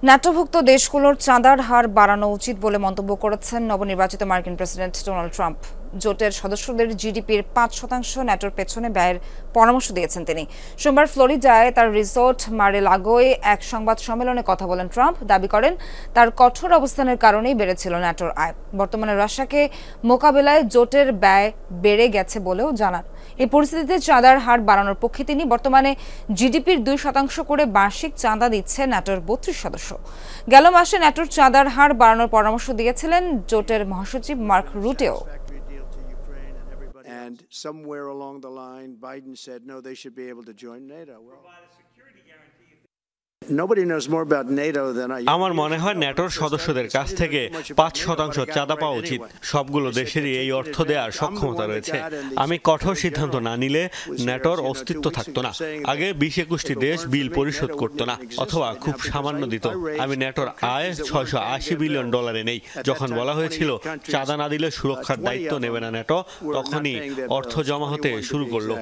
ন্যাটোভুক্ত দেশগুলোর চাঁদার হার বাড়ানো উচিত বলে মন্তব্য করেছেন নবনির্বাচিত মার্কিন প্রেসিডেন্ট ডোনাল্ড ট্রাম্প। জোটের সদস্যদের জিডিপির ৫% ন্যাটোর পেছনে ব্যয়ের পরামর্শ দিয়েছেন তিনি। সোমবার ফ্লোরিডায় তার রিসোর্ট মারে-লাগোয় এক সংবাদ সম্মেলনে কথা বলেন ট্রাম্প। দাবি করেন তার কঠোর অবস্থানের কারণেই বেড়েছিল ন্যাটোর আয়। বর্তমানে রাশিয়াকে মোকাবেলায় জোটের ব্যয় বেড়ে গেছে বলেও জানান। এই পরিস্থিতিতে চাঁদার হার বাড়ানোর পক্ষে তিনি। বর্তমানে জিডিপির 2% করে বার্ষিক চাঁদা দিচ্ছে ন্যাটোর 32 সদস্য। গেল মাসে ন্যাটোর চাঁদার হার বাড়ানোর পরামর্শ দিয়েছিলেন জোটের মহাসচিব mark রুটেও। And somewhere along the line, Biden said, no, they should be able to join NATO. Nobody knows more about NATO than I. আমার মনে হয় ন্যাটোর সদস্যদের কাছ থেকে 5% চাঁদা পাওয়া উচিত। সবগুলো দেশেরই এই অর্থ দেওয়ার সক্ষমতা রয়েছে। আমি কঠোর সিদ্ধান্ত না নিলে ন্যাটোর অস্তিত্ব থাকতো না। আগে 20-21টি দেশ বিল পরিশোধ করতো না, অথবা খুব সামান্য দিত। আমি ন্যাটোর আয় $680 বিলিয়ন নেই। যখন বলা হয়েছিল চাঁদা না দিলে সুরক্ষার দায়িত্ব নেবে না ন্যাটো, তখনই অর্থ জমা হতে শুরু করলো।